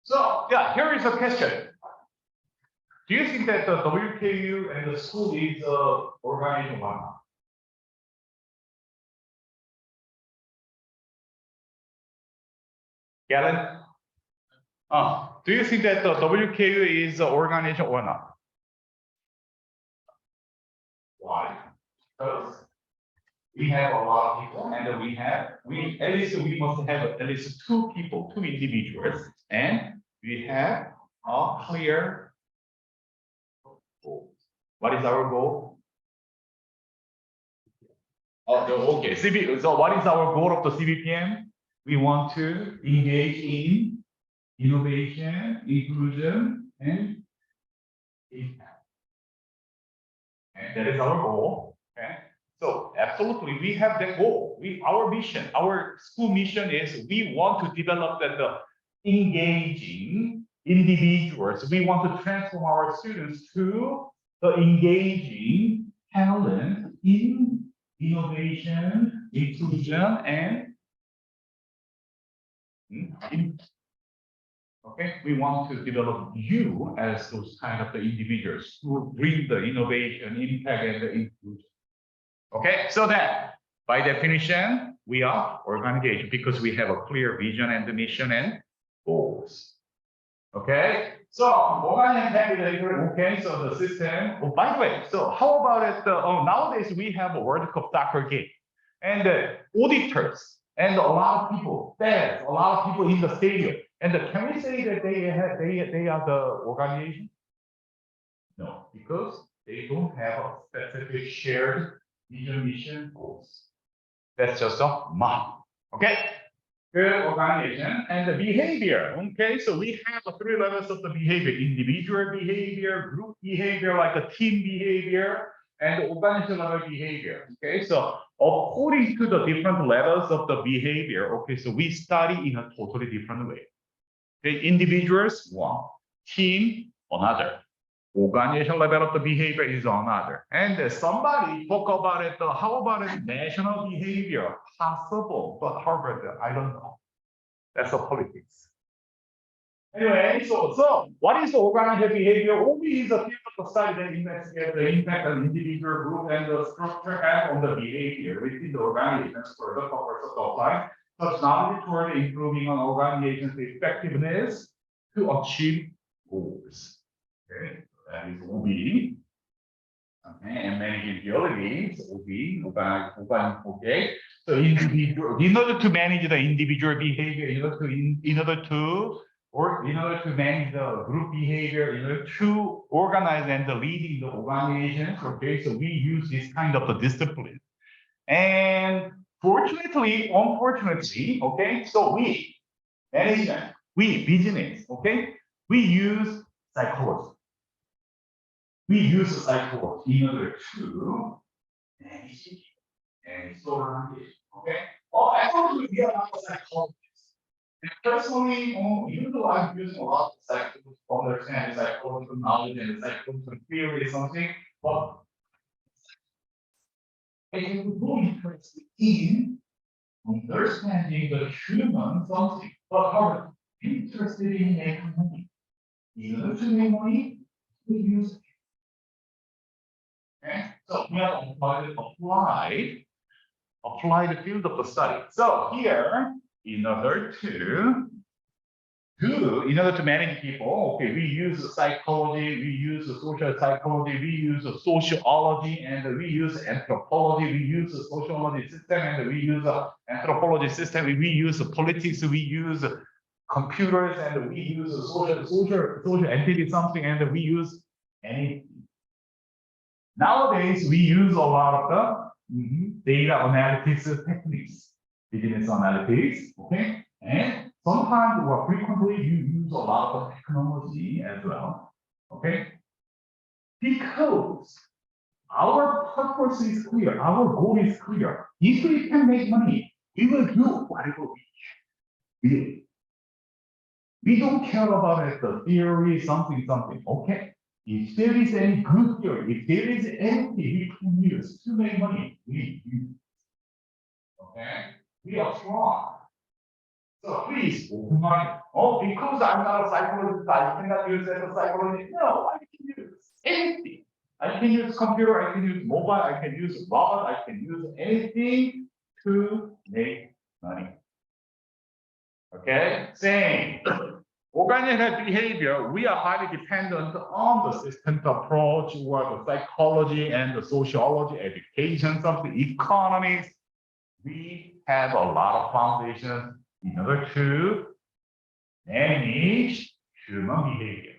So yeah, here is a question. Do you think that the WKU and the school is organization or not? Galen? Do you think that the WKU is an organization or not? Why? Because we have a lot of people, and we must have at least two people, two individuals, and we have a clear goal. What is our goal? Okay. So what is our goal of the CBPM? We want to engage in innovation, inclusion, and impact. And that is our goal. Okay. So absolutely, we have that goal. Our mission, our school mission is we want to develop the engaging individuals. We want to transform our students to the engaging talent in innovation, inclusion, and okay, we want to develop you as those kind of the individuals who bring the innovation, impact, and the inclusion. Okay, so that by definition, we are organization because we have a clear vision and the mission and goals. Okay, so okay, so the system. Oh, by the way, so how about it? Nowadays we have a World Cup soccer game, and auditors and a lot of people, fans, a lot of people in the stadium. And can we say that they are the organization? No, because they don't have a specific shared vision, mission, goals. That's just a map. Okay. Good organization and the behavior. Okay, so we have three levels of the behavior: individual behavior, group behavior, like a team behavior, and organizational behavior. Okay, so according to the different levels of the behavior, okay, so we study in a totally different way. Okay, individuals, one; team, another; organizational level of the behavior is another. And somebody talk about it. How about it? National behavior, possible, but Harvard, I don't know. That's a politics. Anyway, so what is the organizational behavior? OB is a field of study that investigates the impact of individual, group, and the structure has on the behavior within the organizations for the purpose of applying such knowledge toward improving an organization's effectiveness to achieve goals. Okay, that is OB. Okay, and manageability is OB. Okay. So in order to manage the individual behavior, in order to manage the group behavior, in order to organize and leading the organizations, okay, so we use this kind of a discipline. And fortunately, unfortunately, okay, so we, management, we, business, okay, we use psychology. We use psychology in order to manage it and store it, okay? Actually, we are not psychologists. And personally, even though I'm using a lot of psychology to understand psychological knowledge and psychological theory or something, but I am more interested in understanding the human something, but are interested in making money. In order to make money, we use it. Okay, so we have apply the field of the study. So here, in order to manage people, okay, we use psychology, we use social psychology, we use sociology, and we use anthropology, we use the sociology system, and we use anthropology system, we use politics, we use computers, and we use social entity something, and we use anything. Nowadays, we use a lot of the data analytics techniques, business analytics, okay? And sometimes or frequently you use a lot of technology as well, okay? Because our purpose is clear, our goal is clear. If we can make money, we will do whatever we can. We don't care about it, the theory, something, okay? If there is any good theory, if there is anything we can use to make money, we use it. Okay? We are strong. So please open mind. Oh, because I'm not a psychologist, I cannot use it as a psychologist. No, I can use anything. I can use computer, I can use mobile, I can use robot, I can use anything to make money. Okay, same. Organizational behavior, we are highly dependent on the systemic approach or the psychology and the sociology, education, of the economics. We have a lot of foundations in order to manage human behavior.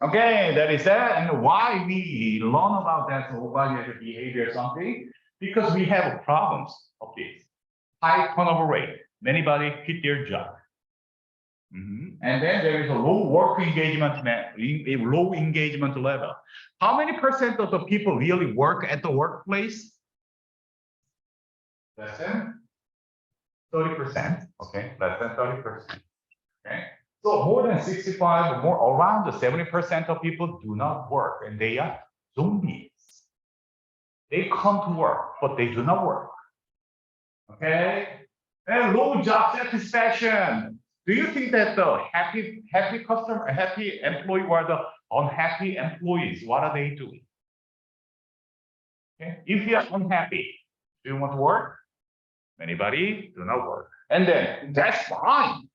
Okay, that is that. And why we learn about that organizational behavior something? Because we have problems of this. High turnover rate. Anybody quit their job. And then there is a low work engagement, a low engagement level. How many percent of the people really work at the workplace? Less than 30%. Okay, less than 30%. Okay, so more than 65, more around the 70% of people do not work, and they are zombies. They come to work, but they do not work. Okay, and low job satisfaction. Do you think that the happy customer, happy employee, or the unhappy employees, what are they doing? Okay, if you are unhappy, do you want to work? Anybody do not work, and then that's fine.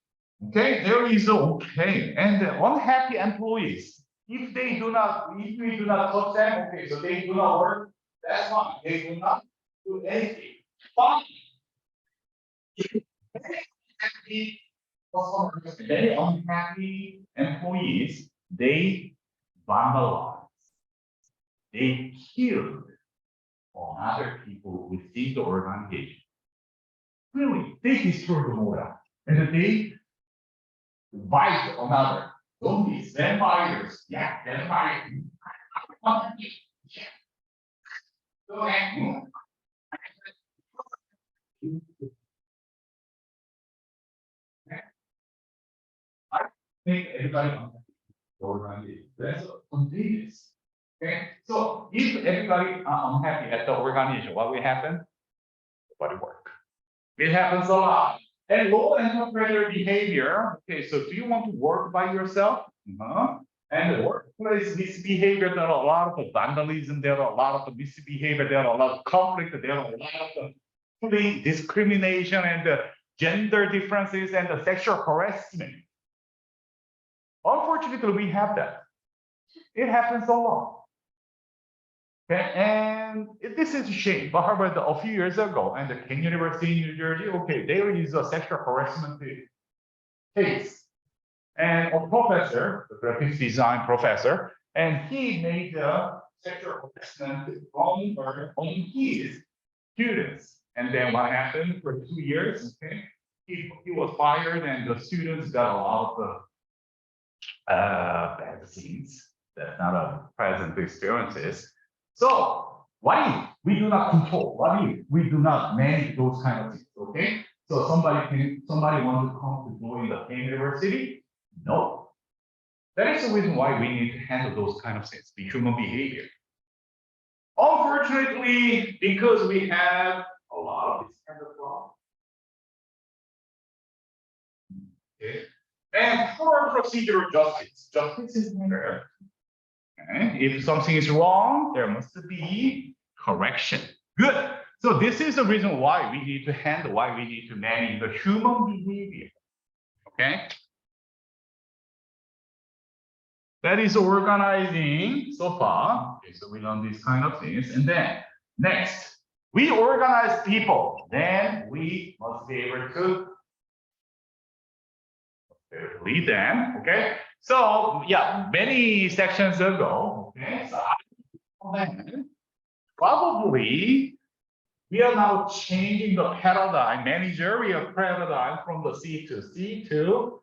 Okay, there is okay, and the unhappy employees, if we do not touch them, okay, so they do not work, that's fine. They do not do anything. Fine. Happy customers, very unhappy employees, they vandalize, they kill other people within the organization. Really, they destroy the morale, and they bite another. Zombies, vampires, yeah, vampires. Yeah. So, I think everybody organization. That's contagious. Okay, so if everybody are unhappy at the organization, what will happen? Nobody work. It happens a lot. And low entrepreneurial behavior. Okay, so do you want to work by yourself? And the workplace misbehavior, there are a lot of the vandalism, there are a lot of the misbehavior, there are a lot of conflict, there are a lot of the discrimination and the gender differences and the sexual harassment. Unfortunately, we have that. It happens a lot. Okay, and this is a shame. But however, a few years ago, and the King University in New Jersey, okay, there is a sexual harassment case. And a professor, the graphics design professor, and he made a sexual harassment on his students. And then what happened for 2 years? Okay, he was fired, and the students got a lot of bad things. That's not a pleasant experiences. So why we do not control? Why we do not manage those kind of things? Okay, so somebody want to come to join the same university? No. That is the reason why we need to handle those kind of things, the human behavior. Unfortunately, because we have a lot of this kind of problems. Okay. And for procedural justice, justice is fair. Okay. If something is wrong, there must be correction. Good. So this is the reason why we need to handle, why we need to manage the human behavior. Okay. That is organizing so far. Okay, so we learn these kind of things. And then next, we organize people. Then we must be able to lead them. Okay. So yeah, many sections ago. Okay. So probably we are now changing the paradigm, managerial paradigm from the C to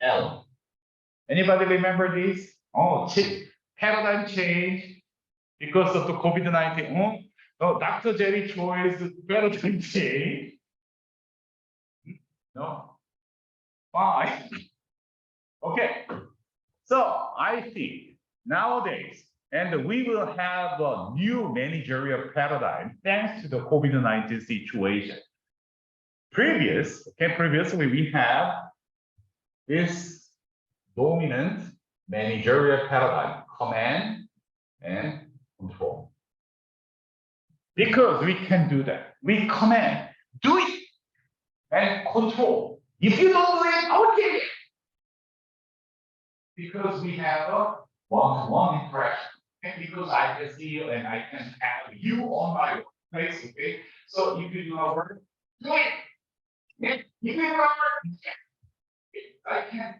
L. Anybody remember this? Oh, paradigm change because of the COVID-19. Oh, Dr. Jerry Choi's paradigm change. No. Why? Okay. So I think nowadays, and we will have a new managerial paradigm thanks to the COVID-19 situation. previously we have this dominant managerial paradigm, command and control. Because we can do that. We command, do it, and control. If you don't do it, I will kill you. Because we have a one-to-one interaction. And because I can see you and I can have you on my place, okay? So if you do not work, do it. If you do not work, I can.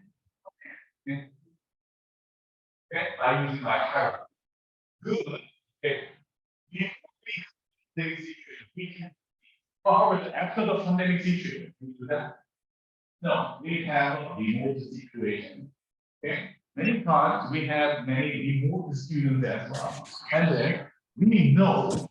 Okay. Okay. I use my power. Good. Okay. If we can. However, after the pandemic situation, we do that. No, we have a remote situation. Okay. Many times we have many remote students as well. And then we know,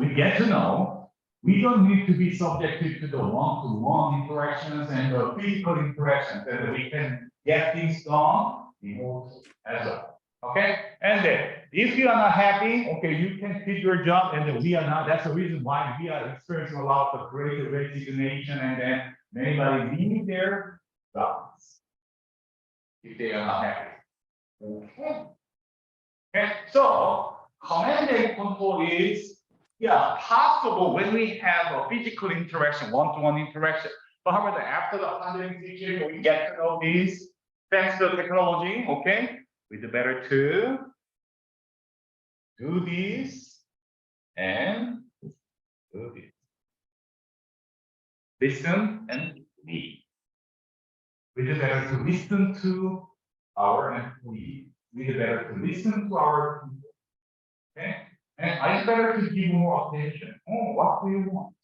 we get to know, we don't need to be subjected to the one-to-one interactions and the physical interactions, and we can get things done remote as well. Okay, and then if you are not happy, okay, you can quit your job, and then we are not. That's the reason why we are experiencing a lot of great resignation, and then anybody leaving their jobs if they are not happy. Okay. Okay. So command and control is possible when we have a physical interaction, one-to-one interaction. But however, after the pandemic situation, we get to know this thanks to technology. Okay. With the better to do this and do this. Listen and lead. With the better to listen to our employees. With the better to listen to our people. Okay? And I better to give more attention. Oh, what do you want?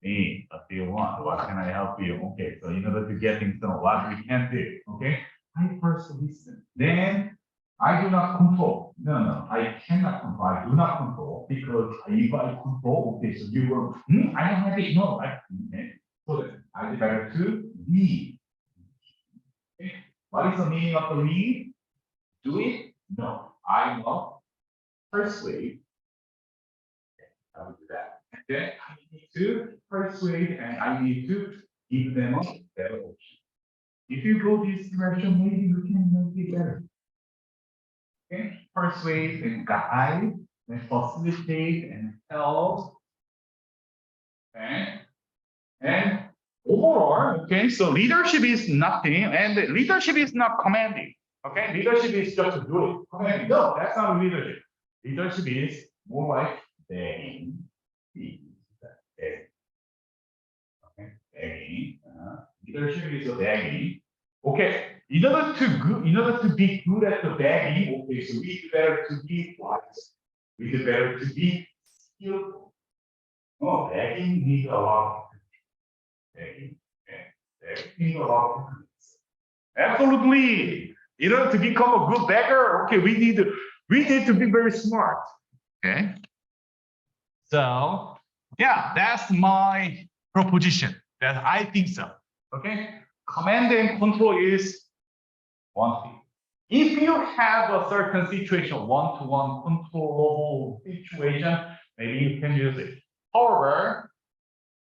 Me, what do you want? What can I help you? Okay, so in order to get things done, what we can do. Okay. I first listen, then I do not control. No, I cannot control. I do not control because if I control, okay, so you will, I don't have it. No, so I better to lead. Okay. What is the meaning of the lead? Do it? No, I will persuade. Okay, I will do that. And then I need to persuade and I need to give them a better option. If you go this direction, maybe you can make it better. Okay, persuade and guide and facilitate and help. Okay, and overall, okay, so leadership is nothing, and leadership is not commanding. Okay, leadership is just to do it. Commanding, no, that's not leadership. Leadership is more like begging. Okay, begging. Leadership is a begging. Okay, in order to be good at the begging, okay, so we do better to be wise. We do better to be skillful. Oh, begging needs a lot of begging. Begging needs a lot of absolutely. In order to become a good beggar, okay, we need to be very smart. Okay. So yeah, that's my proposition. That I think so. Okay. Command and control is one thing. If you have a certain situation, one-to-one control situation, maybe you can use it. However,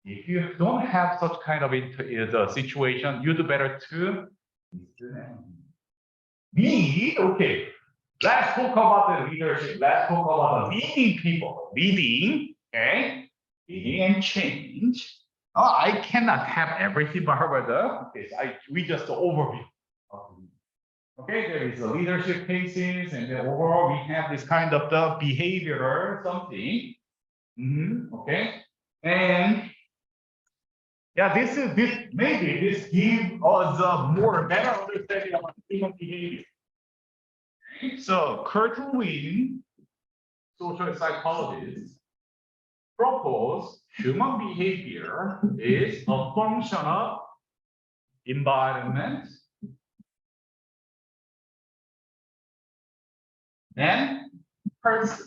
if you don't have such kind of situation, you do better to lead. Okay, let's talk about the leadership. Let's talk about the leading people. Leading, okay, leading and change. Oh, I cannot have everything, but okay, so we just overview. Okay, there is a leadership cases, and then overall we have this kind of the behavioral something. Okay, and yeah, this maybe this gives us a more better understanding of human behavior. So Kurt Lewin, social psychologist, propose human behavior is a function of environment and person.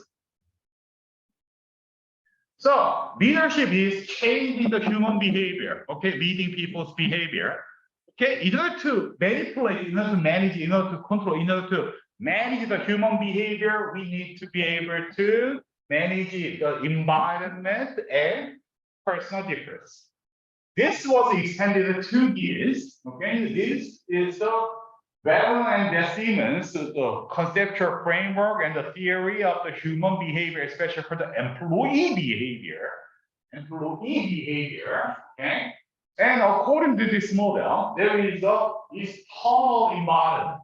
So leadership is changing the human behavior, okay, leading people's behavior. Okay, in order to manipulate, in order to manage, in order to control, in order to manage the human behavior, we need to be able to manage the environment and personal difference. This was extended to 2 years. Okay, this is the Vallon and Siemens, the conceptual framework and the theory of the human behavior, especially for the employee behavior. Okay? And according to this model, there is a external environment.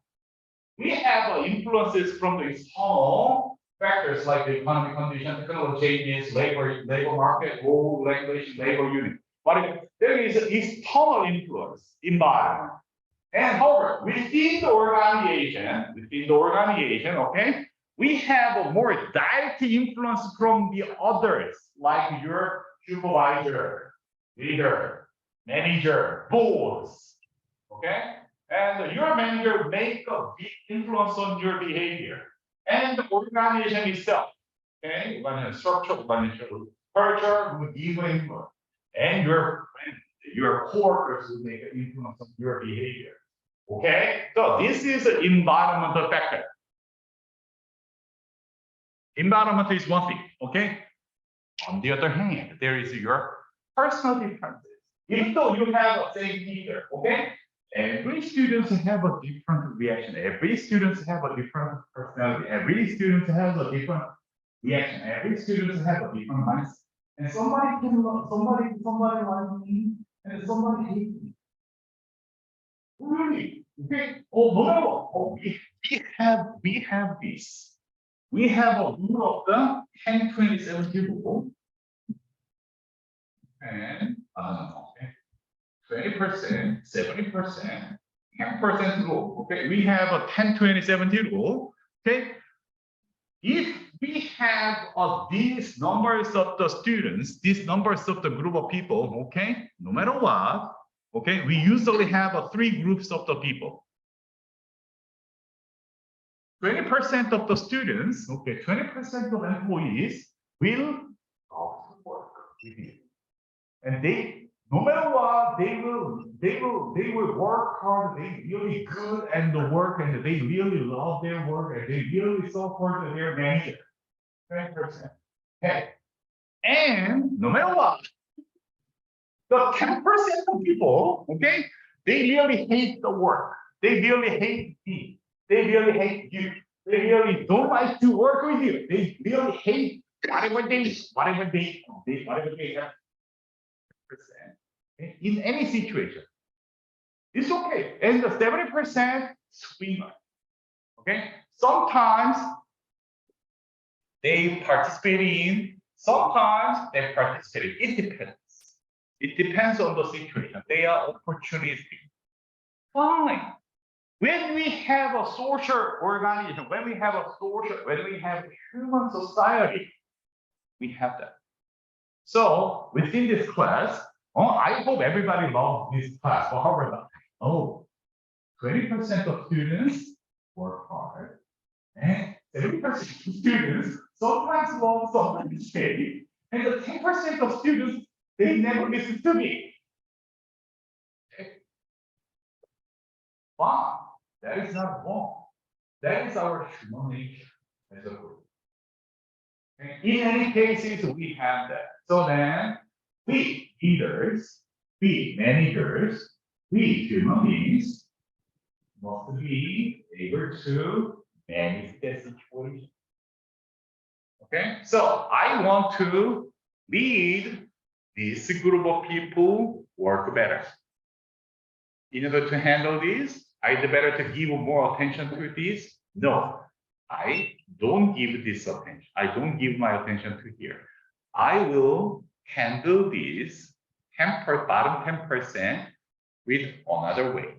We have influences from the external factors like the economic condition, technology changes, labor market, rule, regulation, labor unit. But there is an external influence environment. And however, within the organization, okay, we have a more direct influence from the others, like your supervisor, leader, manager, boss, okay? And your manager make a big influence on your behavior. And the organization itself, okay? Organizational structure, organizational culture will give an influence. And your friends, your coworkers will make an influence on your behavior. Okay, so this is an environmental factor. Environment is one thing, okay? On the other hand, there is your personal differences. Even though you have the same teacher, okay? Every student have a different reaction. Every student have a different personality. Every student has a different reaction. Every student have a different mindset. And somebody can love, somebody like me, and somebody hate me. Really? Okay. Oh, no matter what. Oh, we have this. We have a rule of the 10, 20, 70 rule. And 20%, 70%, 10% rule. Okay, we have a 10, 20, 70 rule. Okay. If we have these numbers of the students, these numbers of the group of people, okay, no matter what, okay, we usually have 3 groups of the people. 20% of the students, okay, 20% of employees will work with you. And they, no matter what, they will work hard, they really good at the work, and they really love their work, and they really support their manager. 20%. Okay. And no matter what, the 10% of people, okay, they really hate the work. They really hate me. They really hate you. They really don't like to work with you. They really hate whatever they have. In any situation, it's okay. And the 70% swimmer. Okay, sometimes they participate in, sometimes they participate. It depends. It depends on the situation. They are opportunistic. Fine. When we have a social organization, when we have human society, we have that. So within this class, I hope everybody loves this class. However, 20% of students work hard, and 70% of students sometimes love, sometimes hate, and the 10% of students, they never listen to me. Okay. Fine, that is not wrong. That is our human nature as a group. And in any cases, we have that. So then, we leaders, we managers, we human beings must be able to manage the situation. Okay, so I want to lead this group of people work better. In order to handle this, I'd better to give more attention to this. No, I don't give this attention. I don't give my attention to here. I will handle this bottom 10% with another way.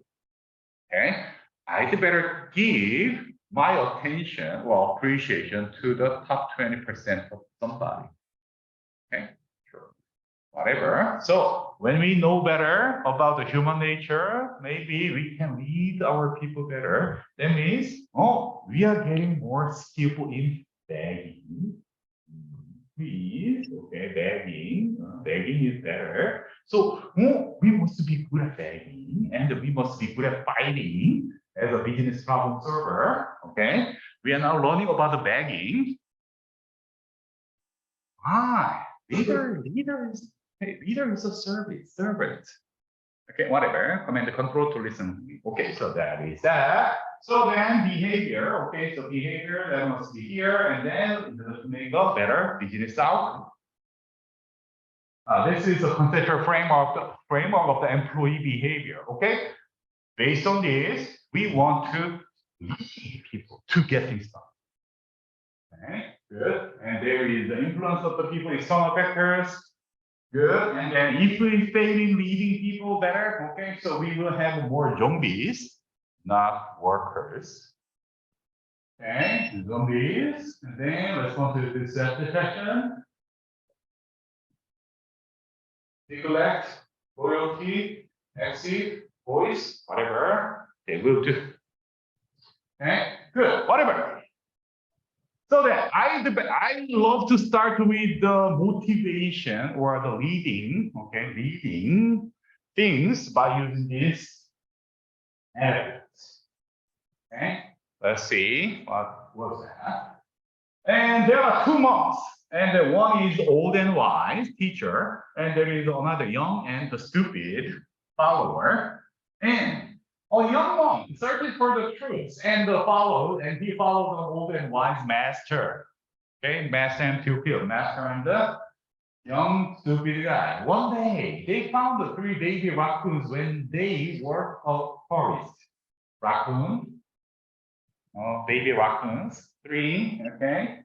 Okay, I'd better give my attention or appreciation to the top 20% of somebody. Okay, sure. Whatever. So when we know better about the human nature, maybe we can lead our people better. That means, we are getting more skillful in begging. Please, okay, begging is better. So we must be good at begging, and we must be good at fighting as a business problem solver. Okay, we are now learning about the begging. Leader is a servant. Okay, whatever. Command control to listen. Okay, so that is that. So then behavior. Okay, so behavior that must be here, and then to make a better business outcome. This is a conceptual framework of the employee behavior. Okay, based on this, we want to lead people to get things done. Okay, good. And there is the influence of the people, external factors. Good. And then if we fail in leading people better, okay, so we will have more zombies, not workers. Okay, zombies. And then let's go to the self-detection. Neglect, loyalty, exit, voice, whatever they will do. Okay, good, whatever. So that I love to start with the motivation or the leading, okay, leading things by using these elements. Okay, let's see what was that. And there are 2 monks, and one is old and wise teacher, and there is another young and the stupid follower. And a young monk searching for the truth and he followed the old and wise master. Okay, master and pupil, master and the young stupid guy. One day they found the 3 baby raccoons when they were a forest. Raccoon, baby raccoons, 3, okay.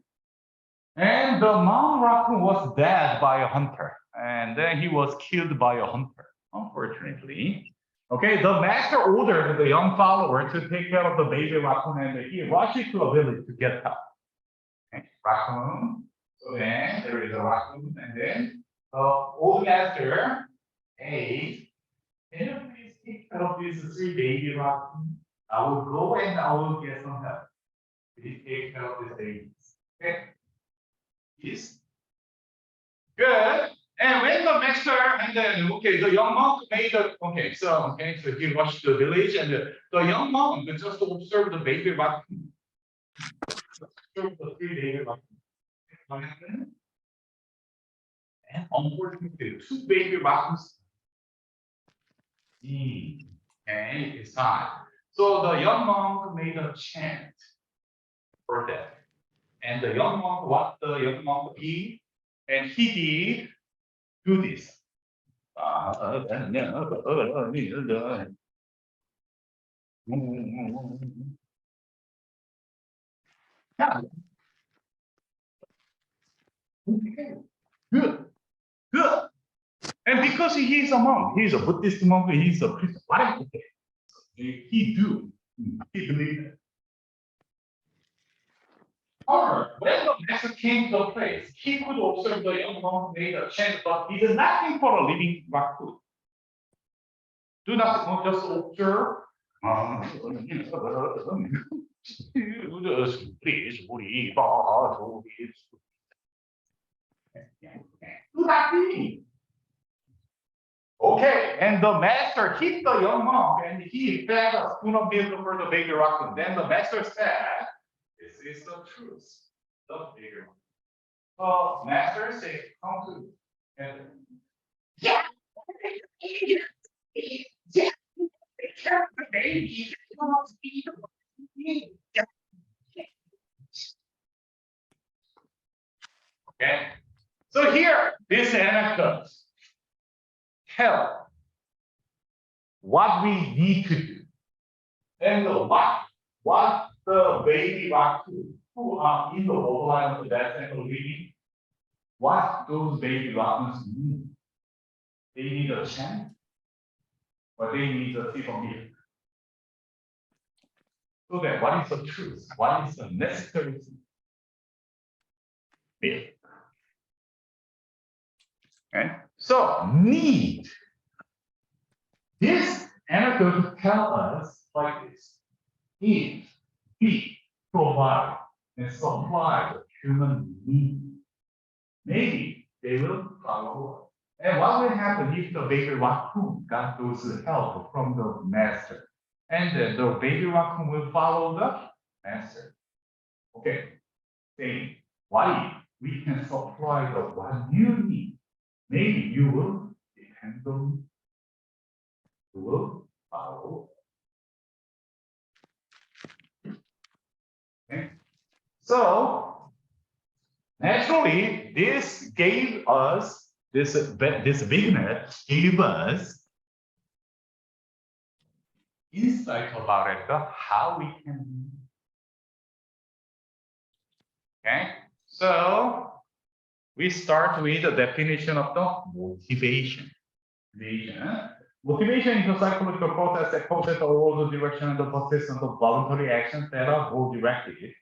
And the mom raccoon was dead by a hunter, and then he was killed by a hunter, unfortunately. Okay, the master ordered the young follower to take care of the baby raccoon, and he rushed to a village to get help. Okay, raccoon. So then there is a raccoon, and then the old master, hey, can you please take care of these 3 baby raccoons? I will go and I will get some help. Please take care of these babies. Okay. Yes. Good. And when the master and then the young monk made the so he rushed to the village, and the young monk just observed the baby raccoon. Observed the 3 baby raccoons. What happened? And unfortunately, 2 baby raccoons. Okay, it's time. So the young monk made a chant for that. And the young monk, what the young monk did, and he did do this. Yeah. Good. Good. And because he is a monk, he is a Buddhist monk, he is a priest, whatever. He believed it. However, when the master came to the place, he could observe the young monk made a chant, but he did nothing for a living raccoon. Do not just observe. Do nothing. Okay, and the master hit the young monk, and he fed a spoon of milk for the baby raccoon. Then the master said, "This is the truth, the baby raccoon." So master said, "Come to," and yeah, the baby. Okay, so here this anecdote tell what we need to do, and what the baby raccoon who are in the borderline of the death cycle living, what those baby raccoons need. They need a chant, or they need a sip of milk. So then, what is the truth? What is the necessary milk? Okay, so need. This anecdote tell us like this: eat, feed, provide, and supply the human need. Maybe they will follow. And what will happen if the baby raccoon got those help from the master? And then the baby raccoon will follow the master. Okay. Saying, why? we can supply the what you need. Maybe you will depend on, you will follow. Okay. So naturally, this gave us this business gave us insight about it, how we can. Okay, so we start with the definition of the motivation. Motivation is a psychological process that causes overall the direction and the persistence of voluntary actions that are goal-directed.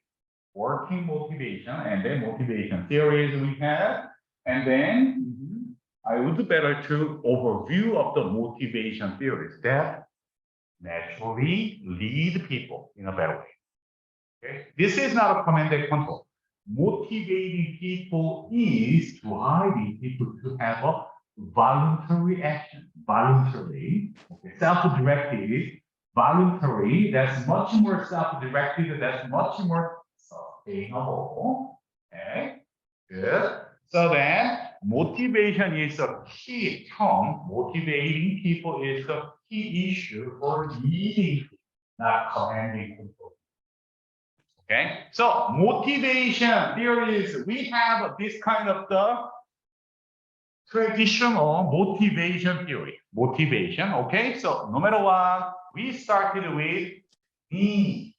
Working motivation, and then motivation theories we have, and then I would better to overview of the motivation theories that naturally lead people in a better way. Okay, this is not a command and control. Motivating people is driving people to have a voluntary action, voluntary, okay, self-directed, voluntary. That's much more self-directed. That's much more sustainable. Okay, good. So then, motivation is a key term. Motivating people is the key issue for leading, not commanding control. Okay, so motivation theories, we have this kind of the traditional motivation theory. Motivation, okay, so no matter what, we started with need.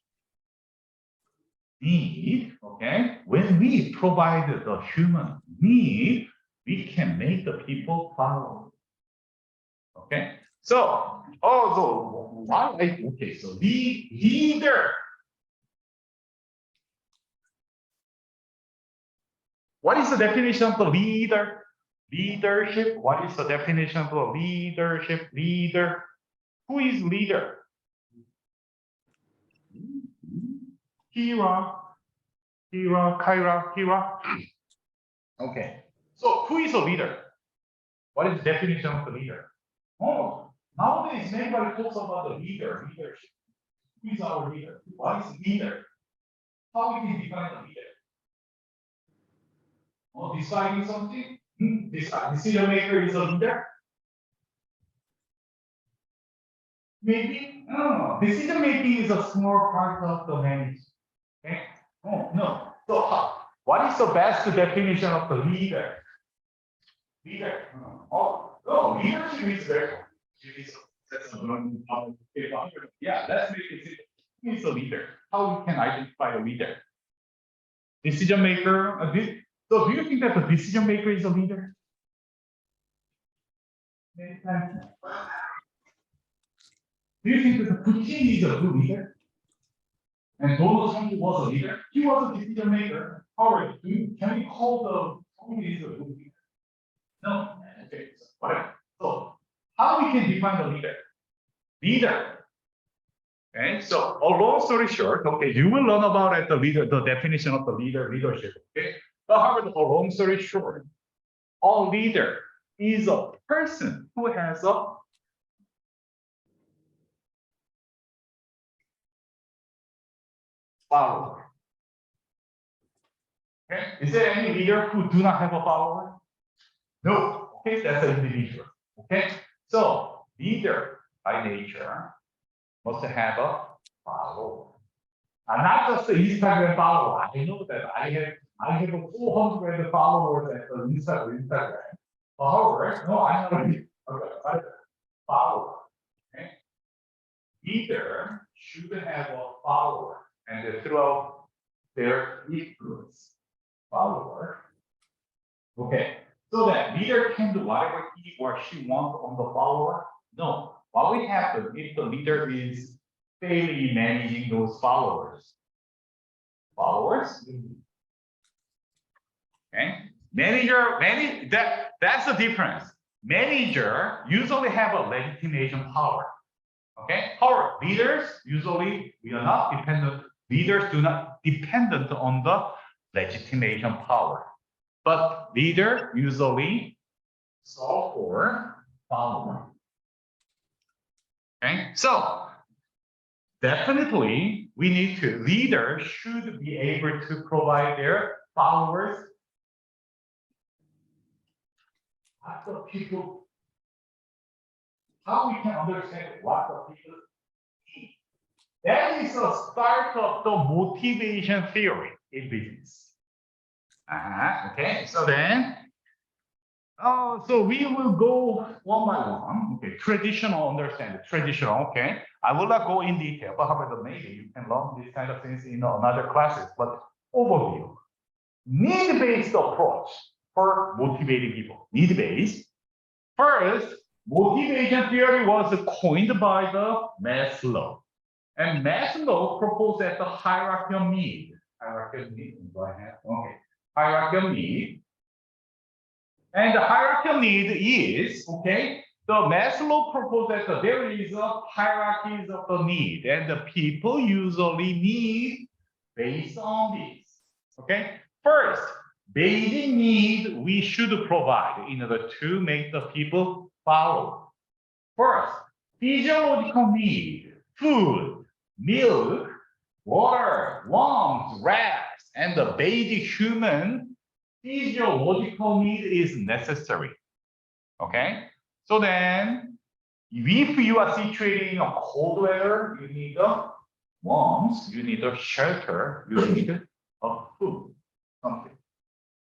Need, okay, when we provide the human need, we can make the people follow. Okay, so also why? Okay, so leader. What is the definition of the leader? Leadership. What is the definition of the leadership? Leader. Who is leader? Kira. Okay. So who is a leader? What is the definition of the leader? Oh, nowadays everybody talks about the leadership. Who is our leader? What is leader? How we can define the leader? Oh, deciding something? Decision maker is a leader? Maybe? No. Decision making is a small part of the management. Okay? Oh, no. So, what is the best definition of the leader? Leader. Oh, no. Leadership is very. Yeah, let's make it simple. Who is a leader? How we can identify a leader? Decision maker. So, do you think that the decision maker is a leader? Do you think that the Putin is a good leader? And Donald Trump was a leader? He was a decision maker. However, can we call the Putin is a good leader? No. Okay, so whatever. So, how we can define the leader? Leader. Okay, so a long story short, okay, you will learn about it, the definition of the leadership. Okay, but however, a long story short, a leader is a person who has a follower. Okay, is there any leader who do not have a follower? No. Okay, that's an individual. Okay, so leader by nature must have a follower. And not just the Instagram follower. I know that I have 400 followers at the Instagram. However, no, I'm not a follower. Okay? Leader should have a follower, and through their influence, follower. Okay, so that leader can do whatever he or she wants on the follower. No, what will happen if the leader is failing managing those followers? Okay, that's the difference. Manager usually have a legitimation power. Okay, however, leaders usually we are not dependent. Leaders do not dependent on the legitimation power, but leader usually solve for follower. Okay, so definitely we need to, leaders should be able to provide their followers what the people, how we can understand what the people need. That is the start of the motivation theory in business. Okay, so then, so we will go one by one. Okay, traditional understanding, traditional. Okay, I will not go in detail, but however, maybe you can learn these kind of things in another classes. But overview, need-based approach for motivating people. Need-based. First, motivation theory was coined by the Maslow. And Maslow proposed that the hierarchy of need. Hierarchy of need, go ahead. Okay. Hierarchy of need. And the hierarchy of need is, okay, the Maslow proposed that there is a hierarchy of the need, and the people usually need based on this. Okay. First, basic need we should provide in order to make the people follow. First, physiological need, food, milk, water, warmth, rest, and the basic human physiological need is necessary. Okay? So then, if you are situated in a cold weather, you need a warmth, you need a shelter, you need a food, something.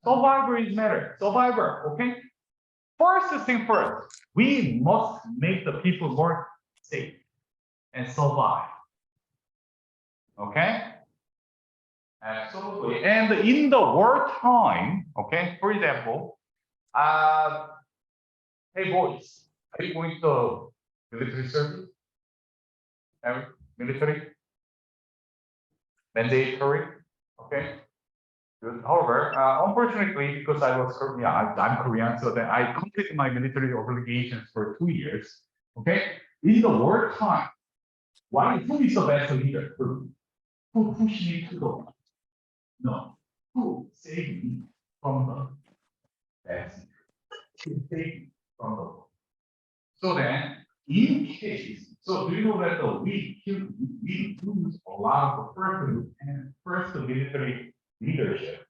Survivor is matter. Survivor, okay? First thing first, we must make the people more safe and survive. Okay? Absolutely. And in the wartime, okay, for example, hey boys, are you going to military service? Military? Mandatory? Okay. Good. However, unfortunately, because I was Korean, I'm Korean, so that I completed my military obligations for 2 years. Okay. In the wartime, who is the best leader? Who pushed me to the wall? No. Who saved me from the best? Who saved me from the wall? So then, in case, so do you know that we lose a lot of the first military leadership?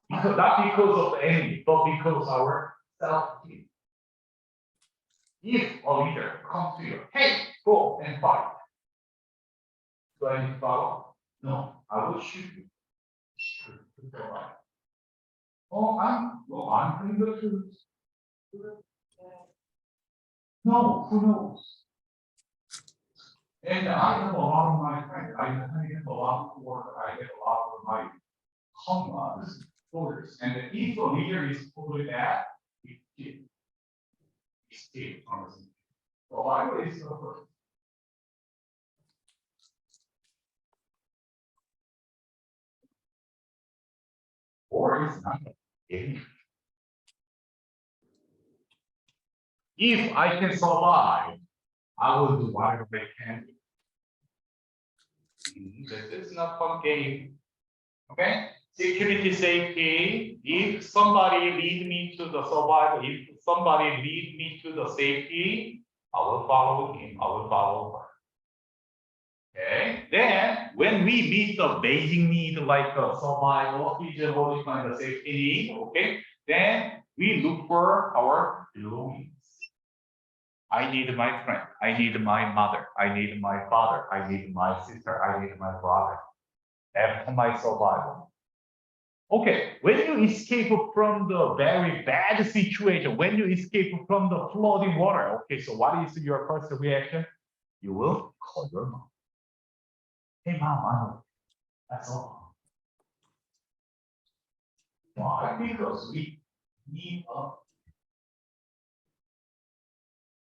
Because, not because of the enemy, but because of our self-esteem. If a leader comes to you, hey, go and fight. Do I need to follow? No, I will shoot you. Oh, I'm telling the truth. No, who knows? And I have a lot of my friends. I have a lot of work. I have a lot of my comrades, voters. And if a leader is totally bad, it's killed, honestly. So I always go first. Or it's not getting. If I can survive, I will do whatever I can. This is not fun game. Okay? Security, safety. If somebody lead me to the survival, if somebody lead me to the safety, I will follow him. I will follow her. Okay? Then, when we meet the basic need like survival, physiological, and the safety need, okay? Then we look for our belongings. I need my friend. I need my mother. I need my father. I need my sister. I need my brother. After my survival. Okay, when you escape from the very bad situation, when you escape from the flooding water, okay, so what is your first reaction? You will call your mom. Hey, mom, that's all. Why? Because we need a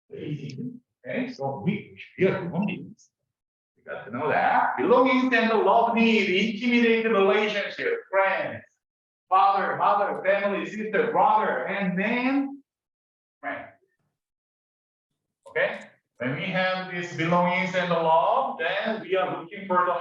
basic. Okay, so we are human beings. You got to know that. Belongings and the love need, intimidate relationship, friends, father, mother, family, sister, brother, and then friend. Okay? When we have these belongings and the love, then we are looking for the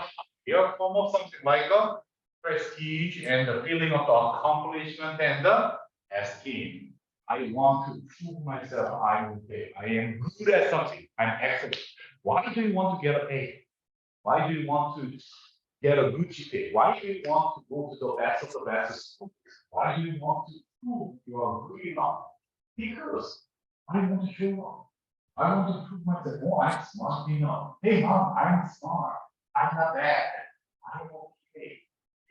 higher form of something like a prestige and the feeling of the accomplishment and the esteem. I want to prove myself I'm okay. I am good at something. I'm excellent. Why do you want to get an A? Why do you want to get a Gucci pay? Why do you want to go to the best of the best school? Why do you want to prove you are good enough? Because I want to show off. I want to prove myself. Oh, I'm smart enough. Hey, mom, I'm smart. I'm not bad. I'm okay.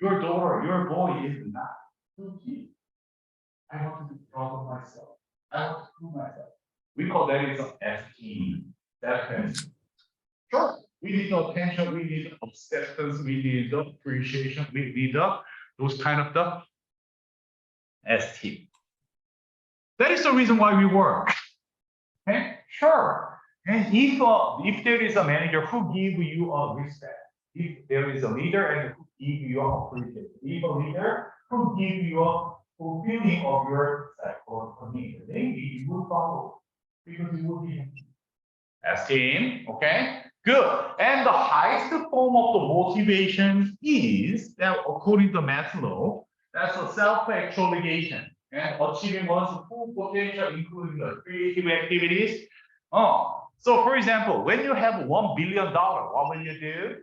Your daughter, your boy is not okay. I want to be proud of myself. I want to prove myself. We call that is esteem. Self-esteem. Sure, we need the attention, we need acceptance, we need the appreciation, we need those kind of the esteem. That is the reason why we work. Okay, sure. And if there is a manager who give you a respect, if there is a leader and who give you a appreciation, if a leader who give you a fulfilling of your psychological need, maybe you will follow because you will be happy. Esteem, okay? Good. And the highest form of the motivation is that according to Maslow, that's a self-actualization and achieving one's full potential, including the creative activities. So for example, when you have $1 billion, what will you do?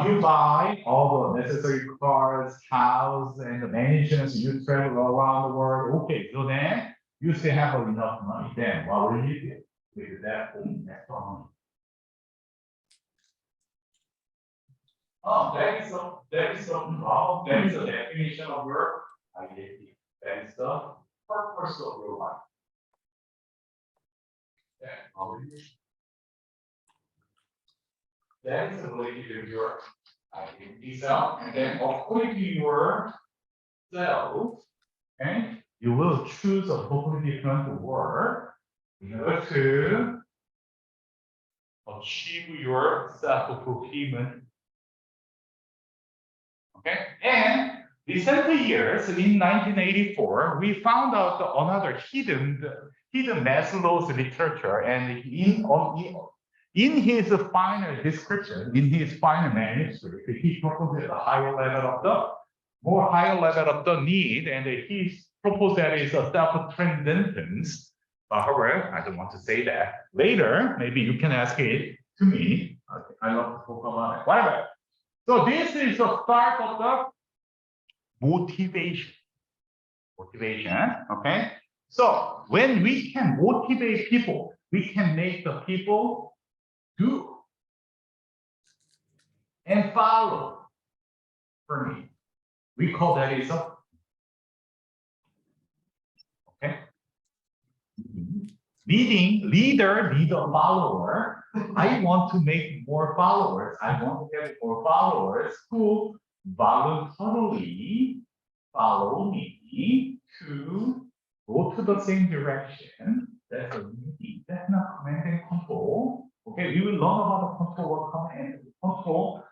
You buy all the necessary cars, house, and the mansions. You travel around the world. Okay, so then you still have enough money. Then what will you do with that extra money? That is the definition of your identity. That is the purpose of your life. That is the belief of your identity self, and then according to your self, and you will choose a totally different word in order to achieve your self-fulfillment. Okay, and recent years, in 1984, we found out another hidden Maslow's literature, and in his final description, in his final manuscript, he proposed a higher level of the need, and he proposed that is a self-transcendence. However, I don't want to say that. Later, maybe you can ask it to me. Okay, I love to talk about it. Whatever. So this is the start of the motivation. Okay? So when we can motivate people, we can make the people do and follow. For me, we call that is a okay. Leader, follower. I want to make more followers. I want to have more followers who voluntarily follow me to go to the same direction. That's a leading. That's not command and control. Okay, we will learn about the control command control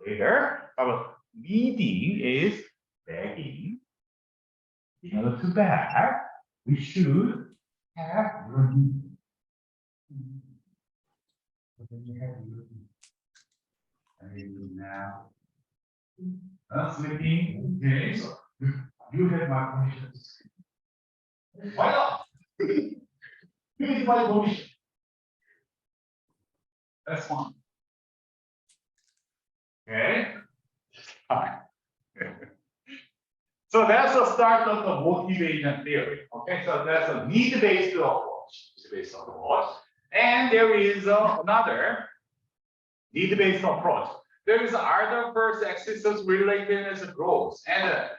later. But leading is begging. In order to beg, we should have routine. But then you have routine. And now, sleeping. Okay, so you have my permission to sleep. Why not? Here is my permission. That's fine. Okay, fine. So that's the start of the motivation theory. Okay, so that's a need-based approach. And there is another need-based approach. There is either first existence, relatedness, growth, and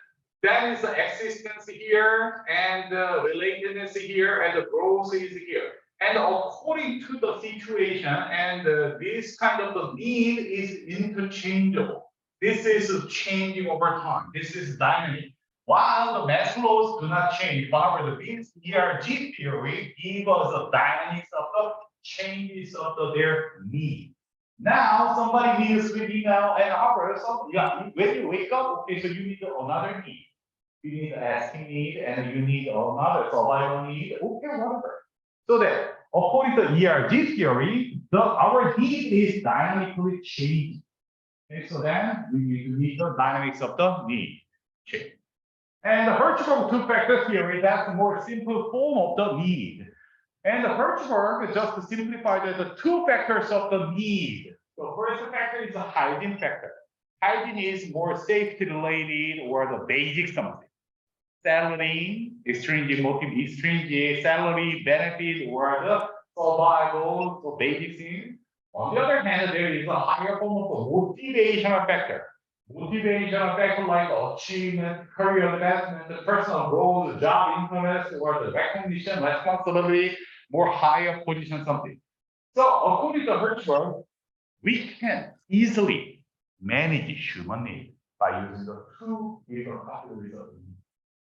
that is the existence here, and the relatedness here, and the growth is here. And according to the situation, and this kind of the need is interchangeable. This is changing over time. This is dynamic. While the Maslow's do not change, however, this ERG theory gives us the dynamics of the changes of their need. Now, somebody needs sleeping now, and however, when you wake up, okay, so you need another need. You need an asking need, and you need another survival need, okay, whatever. So that according to ERG theory, our need is dynamically changing. Okay, so then we need to meet the dynamics of the need change. And the Hertzberg two-factor theory, that's a more simple form of the need. And the Hertzberg just simplified the two factors of the need. The first factor is a hygiene factor. Hygiene is more safety related or the basic something. salary, extrinsic motive, extrinsic salary, benefit, or the survival, so basic things. On the other hand, there is a higher form of motivational factor. Motivational factor like achievement, career advancement, the personal growth, job influence, or the recognition, responsibility, more higher position, something. So according to Hertzberg, we can easily manage human need by using the two different categories of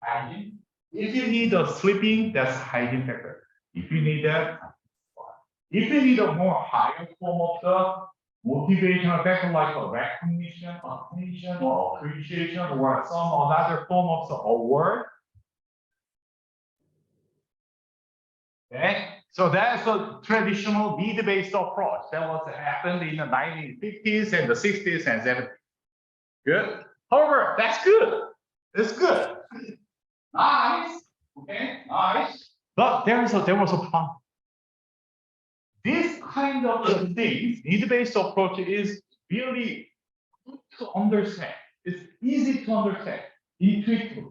hygiene. If you need a sleeping, that's hygiene factor. If you need that, if you need a more higher form of the motivational factor like a recognition, attention, or appreciation, or some other form of the award. Okay, so that's a traditional need-based approach that was happened in the 1950s and the 60s and 70s. Good. However, that's good. It's good. Nice. Okay, nice. But there was a problem. This kind of things, need-based approach is really good to understand. It's easy to understand, intuitive.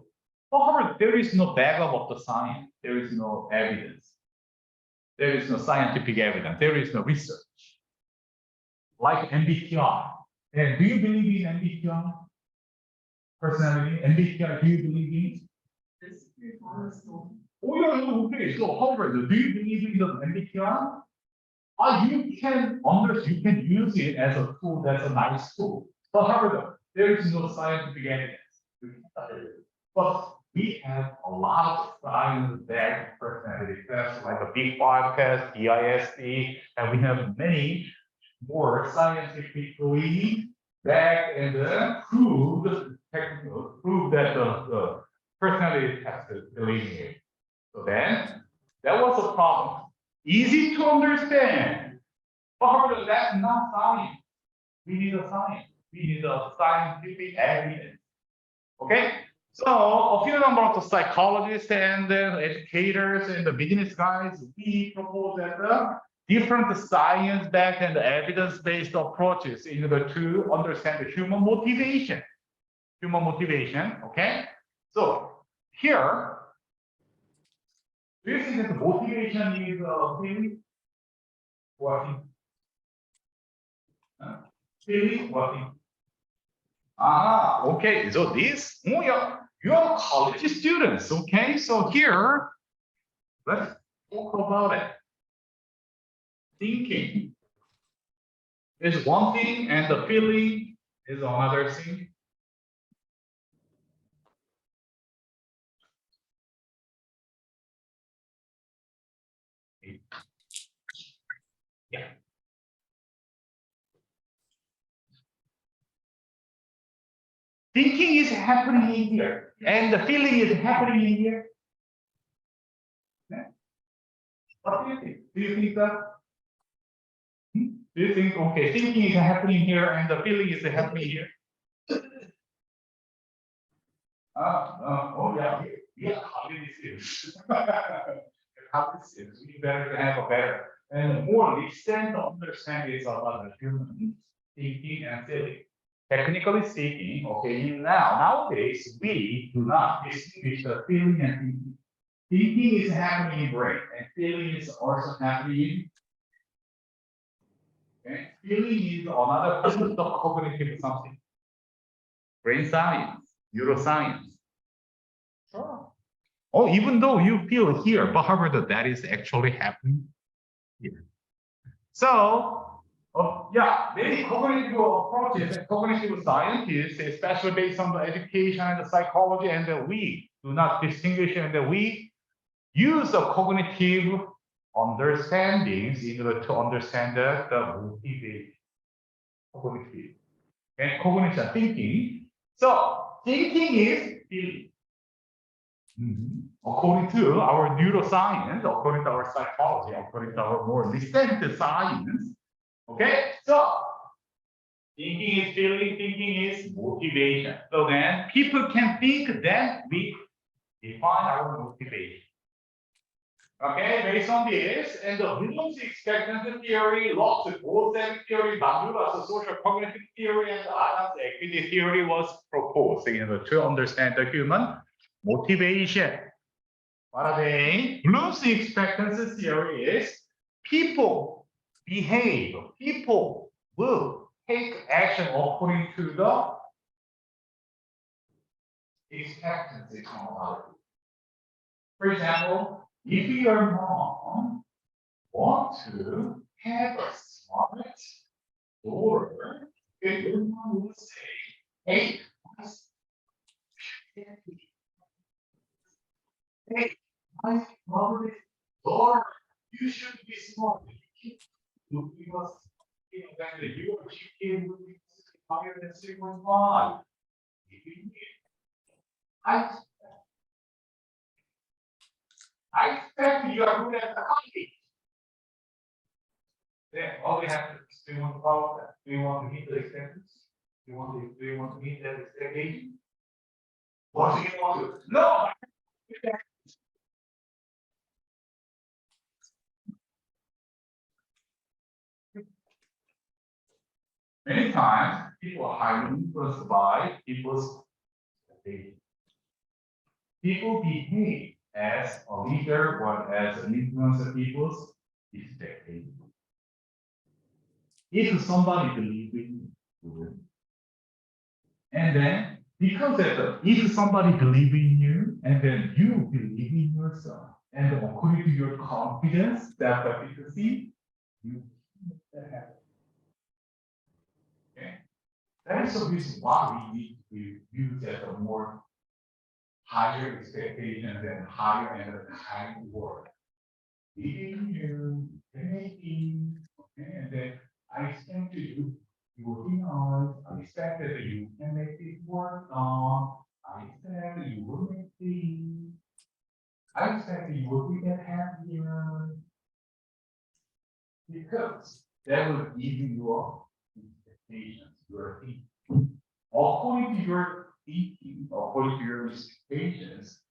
However, there is no backup of the science. There is no evidence. There is no scientific evidence. There is no research. Like MBTI. And do you believe in MBTI? Personality, MBTI, do you believe in? Oh, yeah, okay. So, however, do you believe in the MBTI? You can use it as a tool. That's a nice tool. But however, there is no scientific evidence. But we have a lot of science-backed personality tests, like a Big Five test, DISC, and we have many more scientifically backed and proved that the personality test is delineated. So then, that was a problem. Easy to understand. But however, that's not science. We need a science. We need a scientific evidence. Okay? So a few number of the psychologists and the educators and the business guys, we propose that the different science-backed and evidence-based approaches in order to understand the human motivation. Human motivation, okay? So here, do you think that the motivation is feeling? Working? Feeling? Working? Okay. So this, you're college students, okay? So here, let's talk about it. Thinking is one thing, and the feeling is another thing. Yeah. Thinking is happening in here, and the feeling is happening in here. Yeah. What do you think? Do you think that? Do you think, okay, thinking is happening here, and the feeling is happening here? Oh yeah, cognitive. Cognitive. We better have a better and more extent understanding about the human thinking and feeling. Technically speaking, okay, nowadays we do not distinguish the feeling and thinking. Thinking is happening in brain, and feeling is also happening in. Okay, feeling is another part of cognitive something. Brain science, neuroscience. Sure. Oh, even though you feel here, but however, that is actually happening here. So, yeah, many cognitive approaches and cognitive scientists, especially based on the education and the psychology, and we do not distinguish, and we use the cognitive understandings in order to understand the motivation. Cognitive and cognition thinking. So, thinking is feeling. According to our neuroscience, according to our psychology, according to our more recent science, okay? So, thinking is feeling, thinking is motivation. So then, people can think, then we define our motivation. Okay, based on this, and the Bloom's expectancy theory, Locke's goal-setting theory, Bandura's social cognitive theory, and Adam's equity theory was proposed in order to understand the human motivation. What are they? Bloom's expectancy theory is people behave, people will take action according to the expectancy of. For example, if your mom wants to have a smart daughter, then your mom will say, hey, hey, my mother, daughter, you should be smart. You must, that your GPA will be higher than 3.5. I expect you are good at accounting. Then all we have to do you want to follow that? Do you want to meet the expectations? Do you want to meet that expectation? What do you want to? No. Many times people are highly influenced by people's expectations. People behave as a leader or as an influencer people's expectations. If somebody believes in you, and then because if somebody believes in you, and then you believe in yourself, and according to your confidence, self-efficacy, you make that happen. Okay, that is the reason why we need to use that a more higher expectations and higher and kind word. Believing you, making, okay, and then I expect you working on, I expect that you can make it work on, I expect that you will make things, I expect that you will get happier. Because that will give you your expectations, your thinking. According to your thinking, according to your expectations,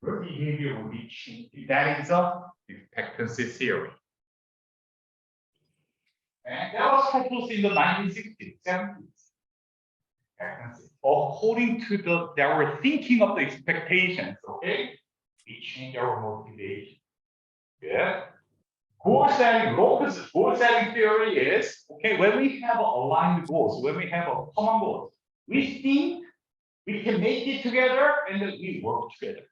your behavior will be changed. That is a expectancy theory. And that was proposed in the 1960s, 70s. According to our thinking of the expectations, okay, we change our motivation. Yeah. Goal setting theory is, okay, when we have aligned goals, when we have a common goal, we think we can make it together and then we work together.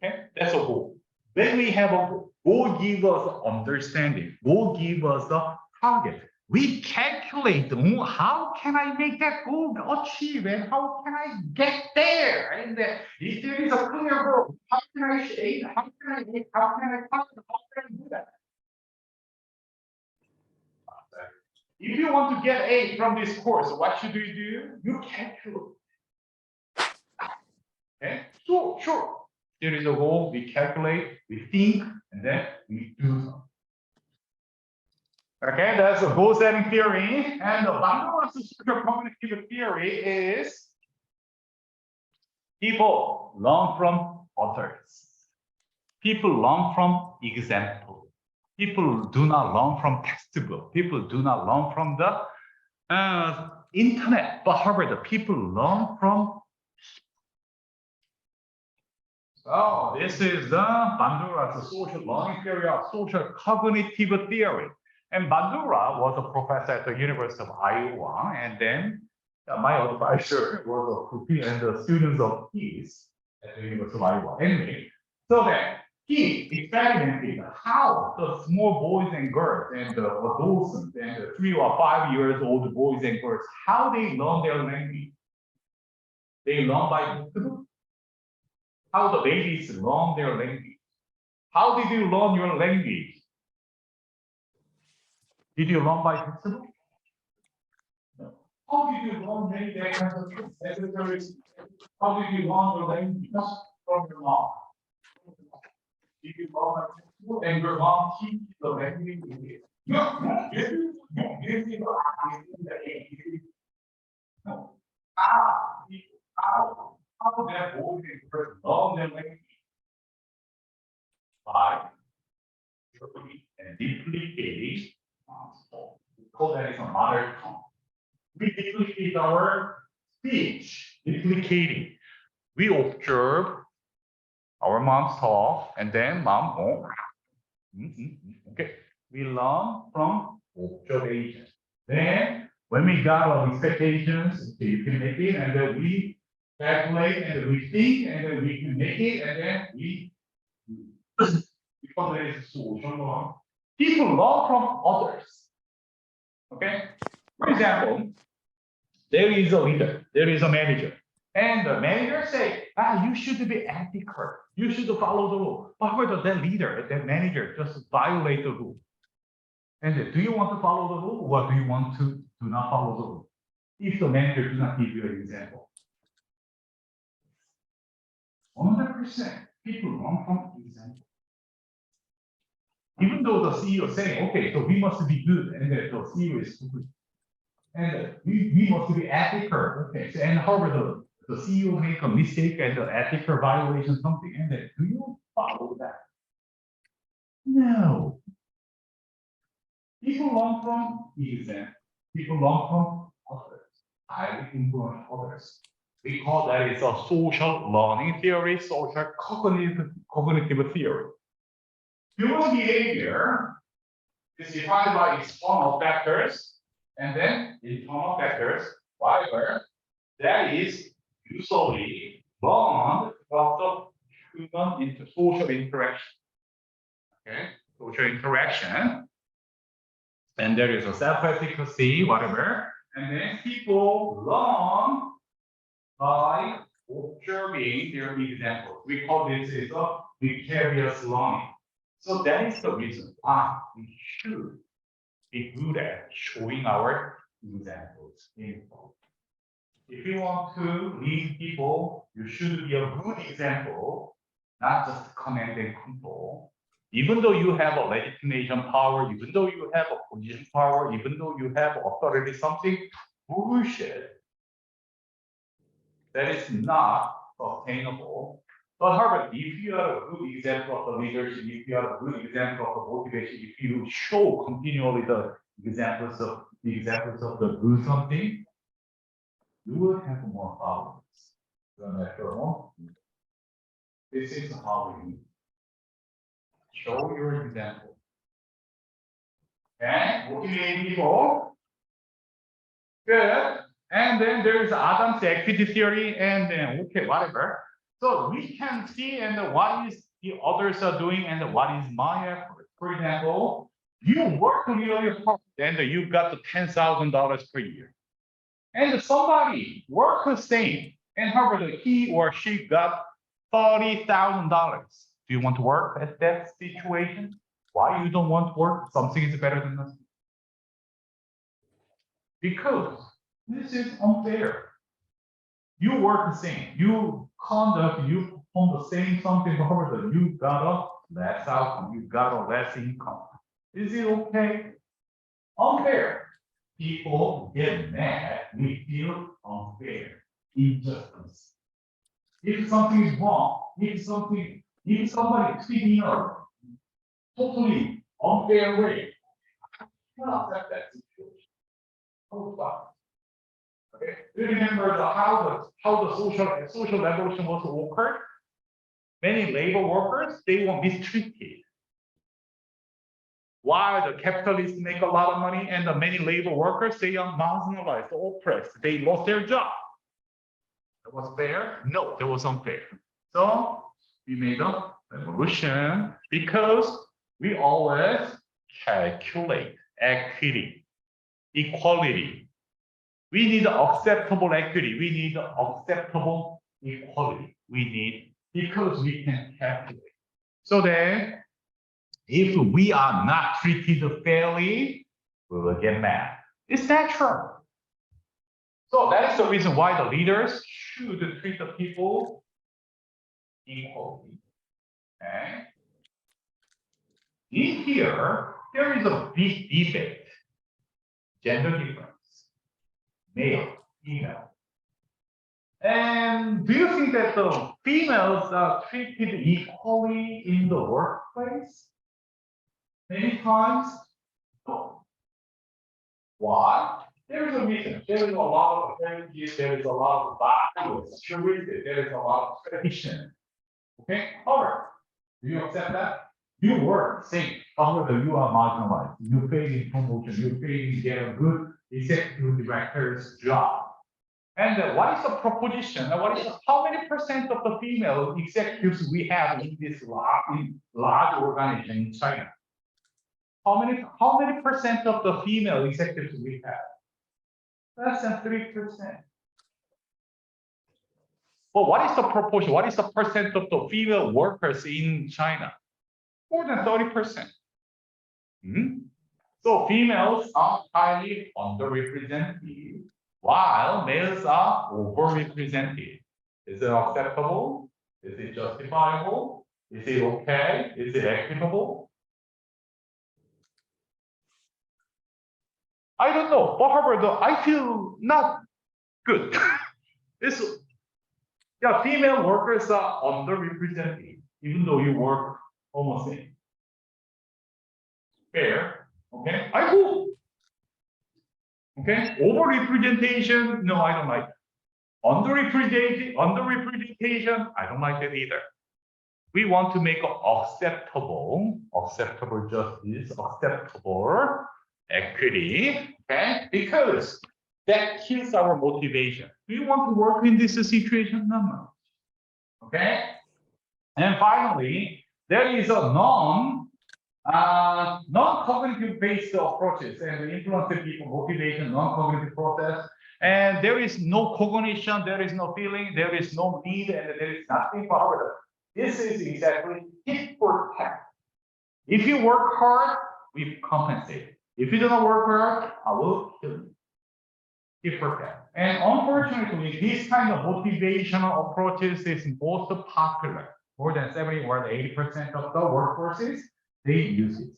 Okay, that's a goal. When we have a goal, give us understanding, goal give us the target. We calculate how can I make that goal achieve and how can I get there? And if there is a clear goal, how can I shape? How can I do that? If you want to get A from this course, what should you do? You calculate. Okay, so sure. There is a goal, we calculate, we think, and then we do something. Okay, that's the goal setting theory. And the Bandura's social cognitive theory is people learn from others. People learn from example. People do not learn from textbook. People do not learn from the internet. But however, the people learn from. So this is the Bandura's social learning theory of social cognitive theory. And Bandura was a professor at the University of Iowa, and then my advisor was a pupil and the students of his at the University of Iowa. Anyway, so then he experimented how the small boys and girls and the adolescents and the 3 or 5 years old boys and girls, how they learn their language. They learn by textbook. How the babies learn their language. How did you learn your language? Did you learn by textbook? No. How did you learn many kinds of things? How did you learn your language? Just from your mom. Did you learn by textbook and your mom teach the language? No. How that boy and girl learn their language? By and duplicating. We call that is a mother tongue. We duplicate our speech, duplicating. We observe our mom's talk, and then mom, oh, okay. We learn from observation. Then, when we got our expectations, okay, you can make it, and then we calculate, and then we think, and then we can make it, and then we because there is social learn. People learn from others. Okay. For example, there is a leader, there is a manager, and the manager say, you should be ethical, you should follow the rule. But whether that leader, that manager just violate the rule. And do you want to follow the rule, or do you want to do not follow the rule? If the manager does not give you an example. 100% people learn from example. Even though the CEO is saying, okay, so we must be good, and the CEO is good. And we must be ethical. Okay, so, and however the CEO make a mistake and the ethical violation something, and then do you follow that? No. People learn from example. People learn from others. Highly influence others. We call that is a social learning theory, social cognitive theory. Human behavior is defined by external factors and then internal factors. However, that is usually learned from the human social interaction. Okay, social interaction. And there is a self-efficacy, whatever. And then people learn by observing their examples. We call this is a vicarious learning. So that is the reason why we should be good at showing our examples. If you want to lead people, you should be a good example, not just command and control. Even though you have a legitimation power, even though you have a position power, even though you have authority, something bullshit that is not sustainable. But however, if you are a good example of the leadership, if you are a good example of the motivation, if you show continually the examples of the good something, you will have more followers. This is how we show your example. Okay, motivate people. Good. And then there is Adam's activity theory, and then okay, whatever. So we can see and what is the others are doing and what is my effort. For example, you work really hard and you got the $10,000 per year. And somebody worked the same, and however he or she got $30,000. Do you want to work at that situation? Why you don't want to work? Something is better than nothing. Because this is unfair. You work the same. You perform the same something, however, you got a less outcome. You got a less income. Is it okay? Unfair. People get mad. We feel unfair. Injustice. If something is wrong, if somebody treating us totally unfair way, you cannot accept that situation. Okay. Do you remember how the social revolution was occurred? Many labor workers, they were mistreated. While the capitalists make a lot of money and the many labor workers, they are marginalized, oppressed, they lost their job. That was fair? No, that was unfair. So we made a revolution because we always calculate equity, equality. We need acceptable equity. We need acceptable equality. We need, because we can calculate. So then, if we are not treated fairly, we will get mad. It's natural. So that is the reason why the leaders should treat the people equally. Okay? In here, there is a big debate. Gender difference. Male, female. And do you think that the females are treated equally in the workplace? Many times, no. Why? There is a reason. There is a lot of energy. There is a lot of value, security. There is a lot of tradition. Okay. However, do you accept that? You work, say, however, you are marginalized. You fail in promotion. You fail in get a good executive director's job. And what is the proposition? How many percent of the female executives we have in this large organization in China? How many percent of the female executives we have? Less than 3%. But what is the proportion? What is the percent of the female workers in China? More than 30%. So females are highly underrepresented, while males are overrepresented. Is it acceptable? Is it justifiable? Is it okay? Is it equitable? I don't know. But however, I feel not good. Yeah, female workers are underrepresented, even though you work almost same. Fair, okay? I hope. Okay, overrepresentation, no, I don't like that. Underrepresentation, I don't like that either. We want to make acceptable justice, acceptable equity, okay? Because that kills our motivation. Do you want to work in this situation? No. Okay? And finally, there is a non-cognitive based approaches and influence people, motivation, non-cognitive process. And there is no cognition, there is no feeling, there is no need, and there is nothing but this is exactly tit for tat. If you work hard, we compensate. If you don't work hard, I will kill you. Tit for tat. And unfortunately, this kind of motivational approaches is most popular. More than 70 or 80% of the workforces, they use it.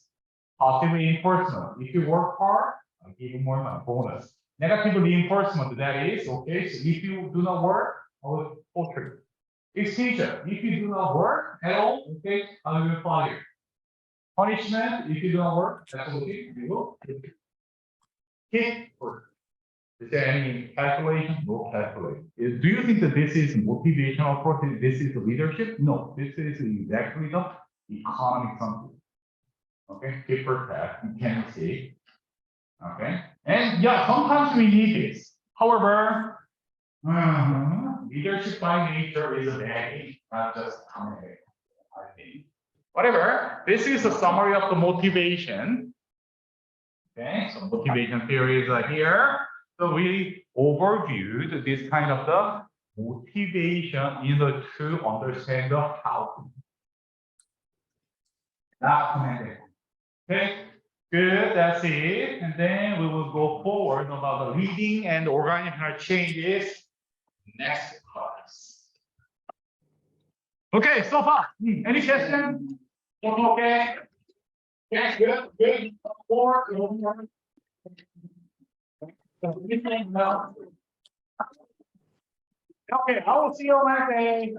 Positive reinforcement. If you work hard, I'll give you more money, bonus. Negative reinforcement, that is, okay, so if you do not work, I will torture you. Extinction. If you do not work at all, okay, I will fire you. Punishment, if you do not work, that's okay, we will hit or is there any calculation? No calculation. Do you think that this is motivational approach? This is leadership? No, this is exactly the economic something. Okay, tit for tat, you can see. Okay, and yeah, sometimes we need this. However, leadership by nature is a bad thing, not just I think. Whatever, this is a summary of the motivation. Okay, so motivation theories are here. So we overviewed this kind of the motivation in order to understand the how. Documented. Okay, good, that's it. And then we will go forward about the leading and organizational changes next class. Okay, so far, any question? Okay. Yeah, good. More. Okay, I will see you on Monday.